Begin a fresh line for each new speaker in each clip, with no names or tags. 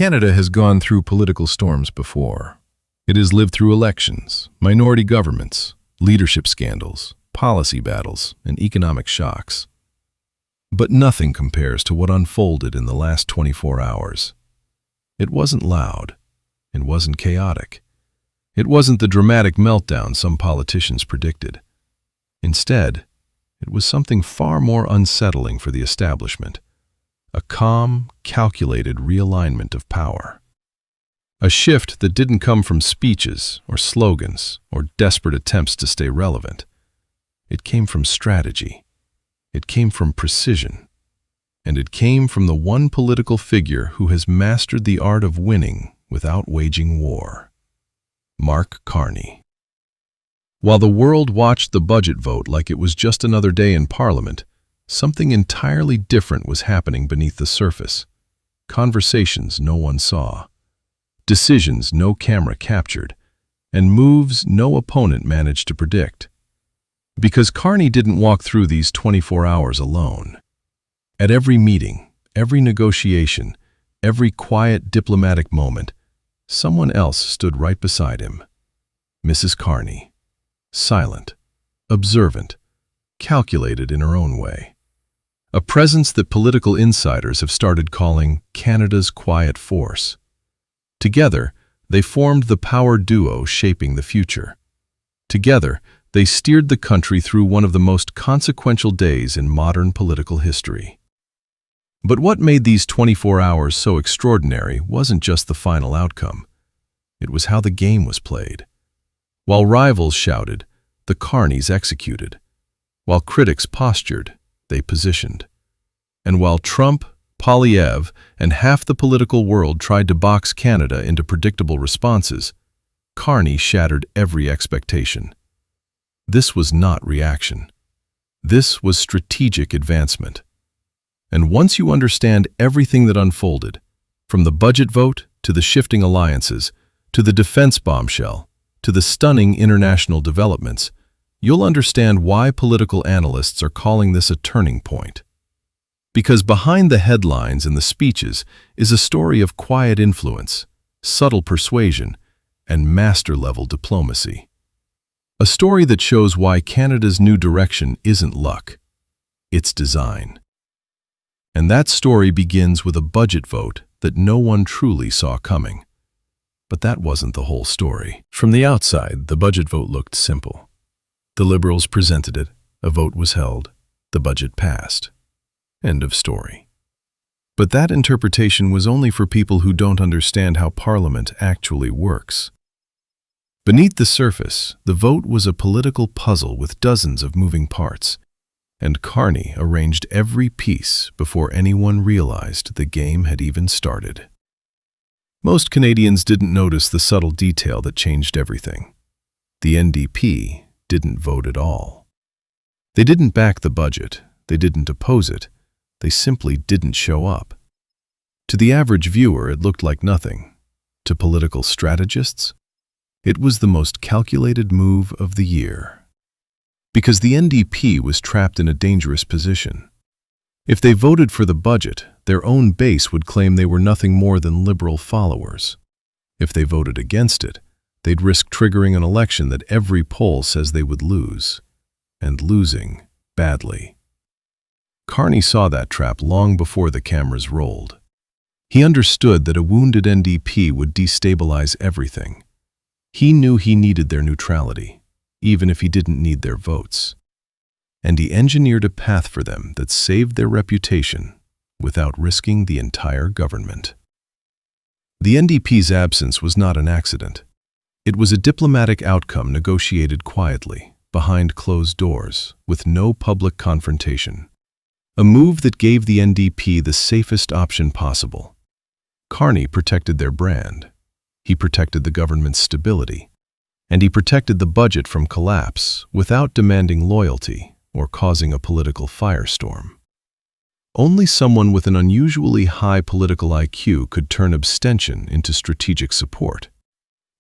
Canada has gone through political storms before. It has lived through elections, minority governments, leadership scandals, policy battles, and economic shocks. But nothing compares to what unfolded in the last 24 hours. It wasn't loud. It wasn't chaotic. It wasn't the dramatic meltdown some politicians predicted. Instead, it was something far more unsettling for the establishment. A calm, calculated realignment of power. A shift that didn't come from speeches or slogans or desperate attempts to stay relevant. It came from strategy. It came from precision. And it came from the one political figure who has mastered the art of winning without waging war. Mark Carney. While the world watched the budget vote like it was just another day in Parliament, something entirely different was happening beneath the surface. Conversations no one saw. Decisions no camera captured. And moves no opponent managed to predict. Because Carney didn't walk through these 24 hours alone. At every meeting, every negotiation, every quiet diplomatic moment, someone else stood right beside him. Mrs. Carney. Silent, observant, calculated in her own way. A presence that political insiders have started calling Canada's quiet force. Together, they formed the power duo shaping the future. Together, they steered the country through one of the most consequential days in modern political history. But what made these 24 hours so extraordinary wasn't just the final outcome. It was how the game was played. While rivals shouted, the Carneys executed. While critics postured, they positioned. And while Trump, Poilievre, and half the political world tried to box Canada into predictable responses, Carney shattered every expectation. This was not reaction. This was strategic advancement. And once you understand everything that unfolded, from the budget vote to the shifting alliances, to the defense bombshell, to the stunning international developments, you'll understand why political analysts are calling this a turning point. Because behind the headlines and the speeches is a story of quiet influence, subtle persuasion, and master-level diplomacy. A story that shows why Canada's new direction isn't luck, it's design. And that story begins with a budget vote that no one truly saw coming. But that wasn't the whole story. From the outside, the budget vote looked simple. The Liberals presented it, a vote was held, the budget passed. End of story. But that interpretation was only for people who don't understand how Parliament actually works. Beneath the surface, the vote was a political puzzle with dozens of moving parts, and Carney arranged every piece before anyone realized the game had even started. Most Canadians didn't notice the subtle detail that changed everything. The NDP didn't vote at all. They didn't back the budget, they didn't oppose it, they simply didn't show up. To the average viewer, it looked like nothing. To political strategists, it was the most calculated move of the year. Because the NDP was trapped in a dangerous position. If they voted for the budget, their own base would claim they were nothing more than Liberal followers. If they voted against it, they'd risk triggering an election that every poll says they would lose, and losing badly. Carney saw that trap long before the cameras rolled. He understood that a wounded NDP would destabilize everything. He knew he needed their neutrality, even if he didn't need their votes. And he engineered a path for them that saved their reputation without risking the entire government. The NDP's absence was not an accident. It was a diplomatic outcome negotiated quietly, behind closed doors, with no public confrontation. A move that gave the NDP the safest option possible. Carney protected their brand. He protected the government's stability. And he protected the budget from collapse without demanding loyalty or causing a political firestorm. Only someone with an unusually high political IQ could turn abstention into strategic support.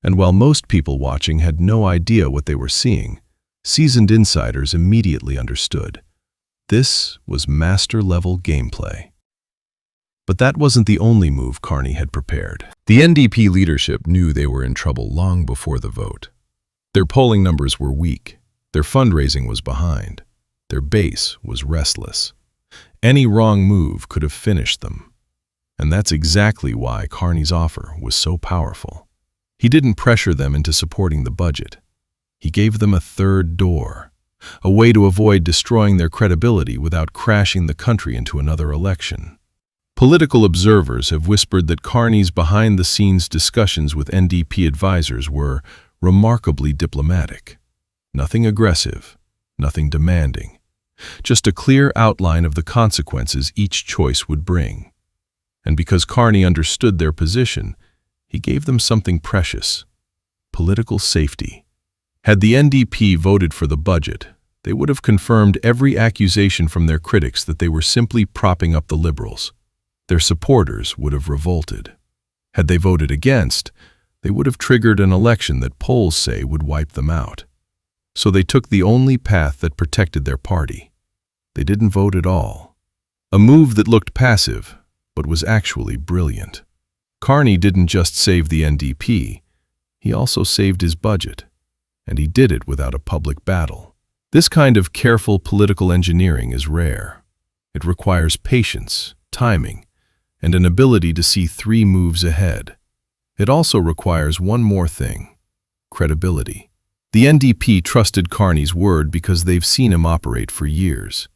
And while most people watching had no idea what they were seeing, seasoned insiders immediately understood. This was master-level gameplay. But that wasn't the only move Carney had prepared. The NDP leadership knew they were in trouble long before the vote. Their polling numbers were weak, their fundraising was behind, their base was restless. Any wrong move could have finished them. And that's exactly why Carney's offer was so powerful. He didn't pressure them into supporting the budget. He gave them a third door, a way to avoid destroying their credibility without crashing the country into another election. Political observers have whispered that Carney's behind-the-scenes discussions with NDP advisors were remarkably diplomatic. Nothing aggressive, nothing demanding, just a clear outline of the consequences each choice would bring. And because Carney understood their position, he gave them something precious: political safety. Had the NDP voted for the budget, they would have confirmed every accusation from their critics that they were simply propping up the Liberals. Their supporters would have revolted. Had they voted against, they would have triggered an election that polls say would wipe them out. So they took the only path that protected their party. They didn't vote at all. A move that looked passive, but was actually brilliant. Carney didn't just save the NDP, he also saved his budget. And he did it without a public battle. This kind of careful political engineering is rare. It requires patience, timing, and an ability to see 3 moves ahead. It also requires one more thing: credibility. The NDP trusted Carney's word because they've seen him operate for years.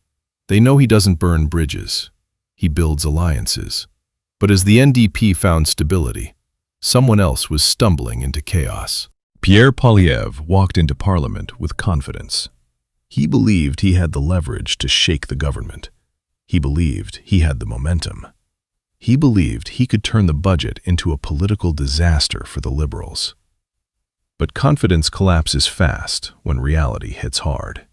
They know he doesn't burn bridges. He builds alliances. But as the NDP found stability, someone else was stumbling into chaos. Pierre Poilievre walked into Parliament with confidence. He believed he had the leverage to shake the government. He believed he had the momentum. He believed he could turn the budget into a political disaster for the Liberals. But confidence collapses fast when reality hits hard.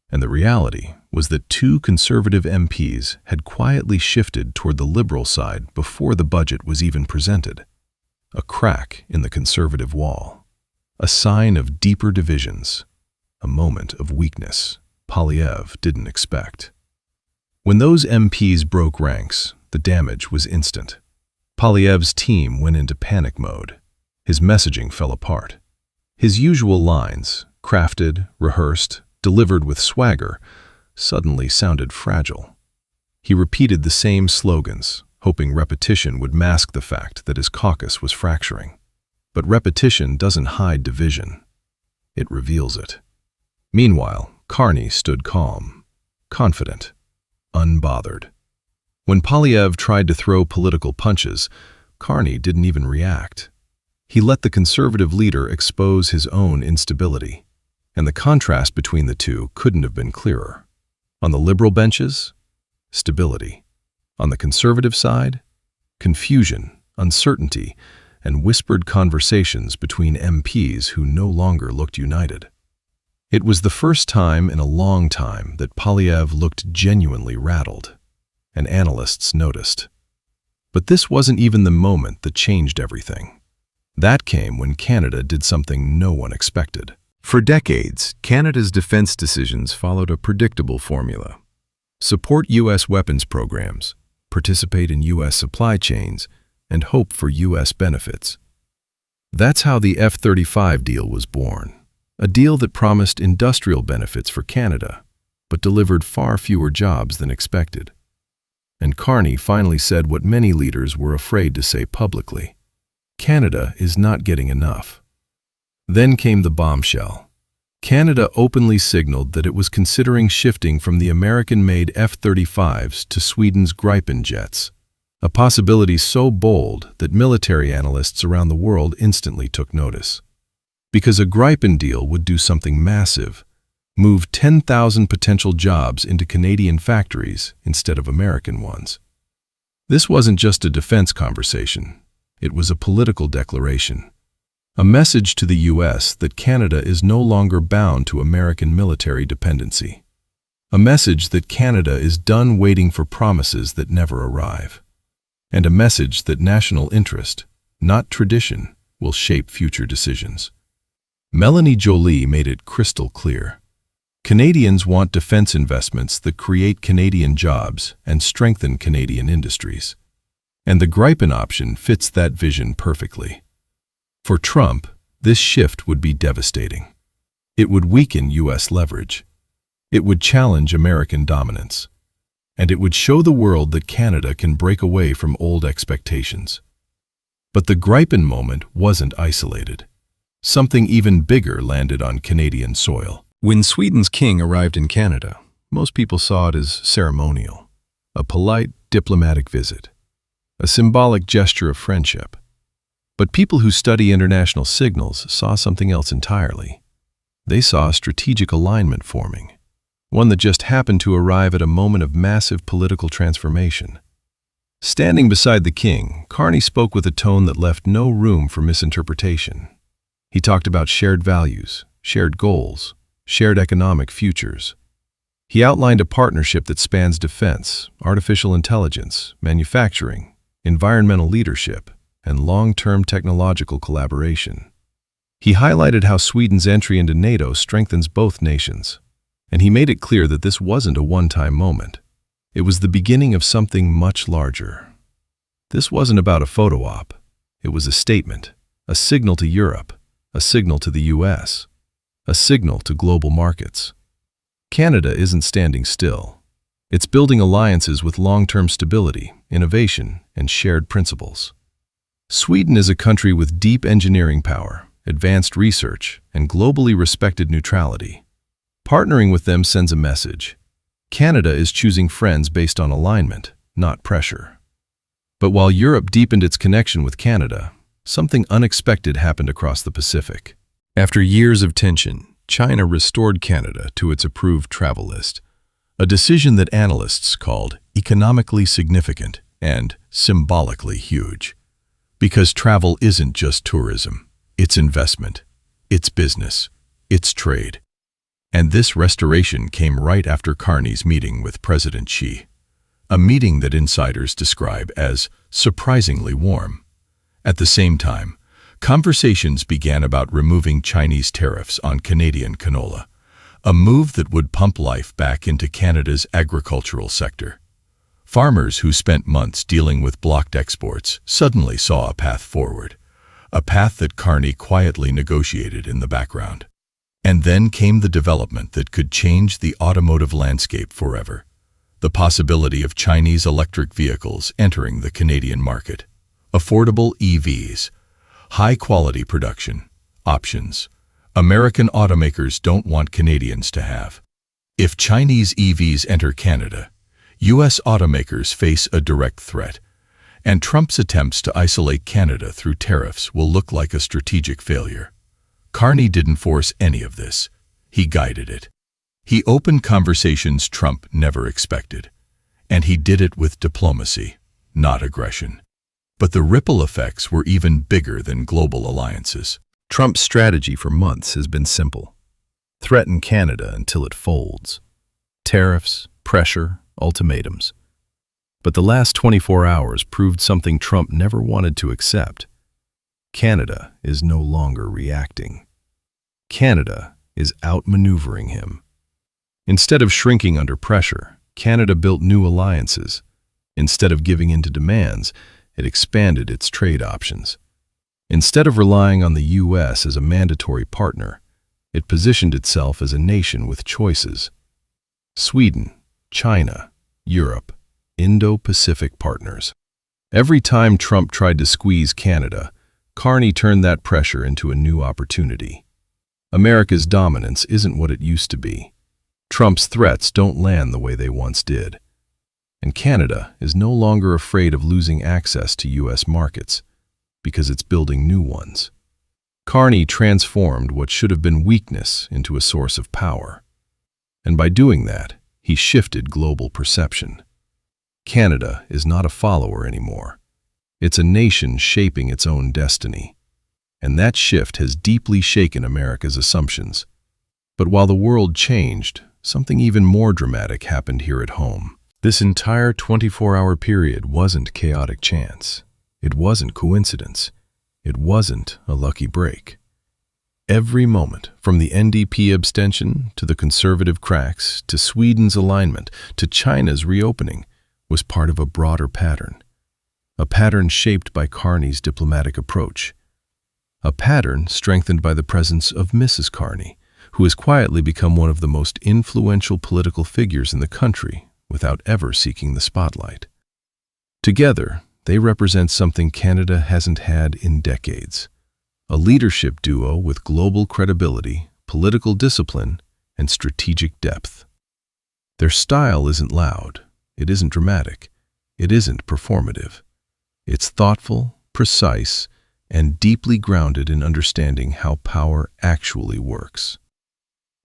And the reality was that 2 Conservative MPs had quietly shifted toward the Liberal side before the budget was even presented. A crack in the Conservative wall. A sign of deeper divisions. A moment of weakness Poilievre didn't expect. When those MPs broke ranks, the damage was instant. Poilievre's team went into panic mode. His messaging fell apart. His usual lines, crafted, rehearsed, delivered with swagger, suddenly sounded fragile. He repeated the same slogans, hoping repetition would mask the fact that his caucus was fracturing. But repetition doesn't hide division. It reveals it. Meanwhile, Carney stood calm, confident, unbothered. When Poilievre tried to throw political punches, Carney didn't even react. He let the Conservative leader expose his own instability. And the contrast between the two couldn't have been clearer. On the Liberal benches, stability. On the Conservative side, confusion, uncertainty, and whispered conversations between MPs who no longer looked united. It was the first time in a long time that Poilievre looked genuinely rattled, and analysts noticed. But this wasn't even the moment that changed everything. That came when Canada did something no one expected. For decades, Canada's defense decisions followed a predictable formula. Support U.S. weapons programs, participate in U.S. supply chains, and hope for U.S. benefits. That's how the F-35 deal was born, a deal that promised industrial benefits for Canada, but delivered far fewer jobs than expected. And Carney finally said what many leaders were afraid to say publicly: Canada is not getting enough. Then came the bombshell. Canada openly signaled that it was considering shifting from the American-made F-35s to Sweden's Gripen jets, a possibility so bold that military analysts around the world instantly took notice. Because a Gripen deal would do something massive, move 10,000 potential jobs into Canadian factories instead of American ones. This wasn't just a defense conversation, it was a political declaration. A message to the U.S. that Canada is no longer bound to American military dependency. A message that Canada is done waiting for promises that never arrive. And a message that national interest, not tradition, will shape future decisions. Mélanie Joly made it crystal clear. Canadians want defense investments that create Canadian jobs and strengthen Canadian industries. And the Gripen option fits that vision perfectly. For Trump, this shift would be devastating. It would weaken U.S. leverage. It would challenge American dominance. And it would show the world that Canada can break away from old expectations. But the Gripen moment wasn't isolated. Something even bigger landed on Canadian soil. When Sweden's king arrived in Canada, most people saw it as ceremonial, a polite diplomatic visit, a symbolic gesture of friendship. But people who study international signals saw something else entirely. They saw a strategic alignment forming, one that just happened to arrive at a moment of massive political transformation. Standing beside the king, Carney spoke with a tone that left no room for misinterpretation. He talked about shared values, shared goals, shared economic futures. He outlined a partnership that spans defense, artificial intelligence, manufacturing, environmental leadership, and long-term technological collaboration. He highlighted how Sweden's entry into NATO strengthens both nations, and he made it clear that this wasn't a one-time moment. It was the beginning of something much larger. This wasn't about a photo op. It was a statement, a signal to Europe, a signal to the US, a signal to global markets. Canada isn't standing still. It's building alliances with long-term stability, innovation, and shared principles. Sweden is a country with deep engineering power, advanced research, and globally respected neutrality. Partnering with them sends a message. Canada is choosing friends based on alignment, not pressure. But while Europe deepened its connection with Canada, something unexpected happened across the Pacific. After years of tension, China restored Canada to its approved travel list, a decision that analysts called economically significant and symbolically huge. Because travel isn't just tourism, it's investment, it's business, it's trade. And this restoration came right after Carney's meeting with President Xi, a meeting that insiders describe as surprisingly warm. At the same time, conversations began about removing Chinese tariffs on Canadian canola, a move that would pump life back into Canada's agricultural sector. Farmers who spent months dealing with blocked exports suddenly saw a path forward, a path that Carney quietly negotiated in the background. And then came the development that could change the automotive landscape forever, the possibility of Chinese electric vehicles entering the Canadian market. Affordable EVs, high-quality production, options, American automakers don't want Canadians to have. If Chinese EVs enter Canada, U.S. automakers face a direct threat, and Trump's attempts to isolate Canada through tariffs will look like a strategic failure. Carney didn't force any of this. He guided it. He opened conversations Trump never expected, and he did it with diplomacy, not aggression. But the ripple effects were even bigger than global alliances. Trump's strategy for months has been simple. Threaten Canada until it folds. Tariffs, pressure, ultimatums. But the last 24 hours proved something Trump never wanted to accept. Canada is no longer reacting. Canada is outmaneuvering him. Instead of shrinking under pressure, Canada built new alliances. Instead of giving in to demands, it expanded its trade options. Instead of relying on the U.S. as a mandatory partner, it positioned itself as a nation with choices. Sweden, China, Europe, Indo-Pacific partners. Every time Trump tried to squeeze Canada, Carney turned that pressure into a new opportunity. America's dominance isn't what it used to be. Trump's threats don't land the way they once did. And Canada is no longer afraid of losing access to U.S. markets because it's building new ones. Carney transformed what should have been weakness into a source of power. And by doing that, he shifted global perception. Canada is not a follower anymore. It's a nation shaping its own destiny. And that shift has deeply shaken America's assumptions. But while the world changed, something even more dramatic happened here at home. This entire 24-hour period wasn't chaotic chance. It wasn't coincidence. It wasn't a lucky break. Every moment, from the NDP abstention to the conservative cracks, to Sweden's alignment, to China's reopening, was part of a broader pattern. a pattern shaped by Carney's diplomatic approach, a pattern strengthened by the presence of Mrs. Carney, who has quietly become one of the most influential political figures in the country without ever seeking the spotlight. Together, they represent something Canada hasn't had in decades, a leadership duo with global credibility, political discipline, and strategic depth. Their style isn't loud, it isn't dramatic, it isn't performative. It's thoughtful, precise, and deeply grounded in understanding how power actually works.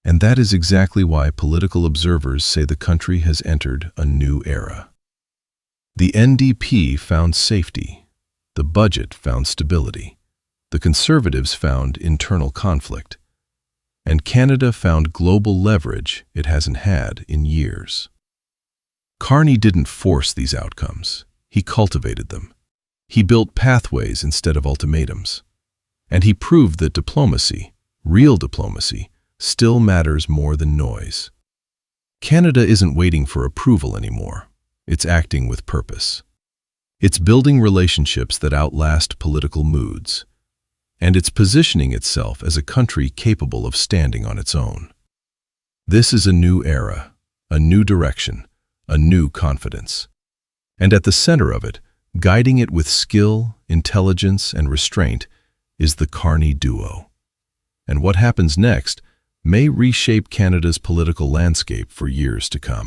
And that is exactly why political observers say the country has entered a new era. The NDP found safety, the budget found stability, the Conservatives found internal conflict, and Canada found global leverage it hasn't had in years. Carney didn't force these outcomes, he cultivated them. He built pathways instead of ultimatums. And he proved that diplomacy, real diplomacy, still matters more than noise. Canada isn't waiting for approval anymore. It's acting with purpose. It's building relationships that outlast political moods. And it's positioning itself as a country capable of standing on its own. This is a new era, a new direction, a new confidence. And at the center of it, guiding it with skill, intelligence, and restraint, is the Carney duo. And what happens next may reshape Canada's political landscape for years to come.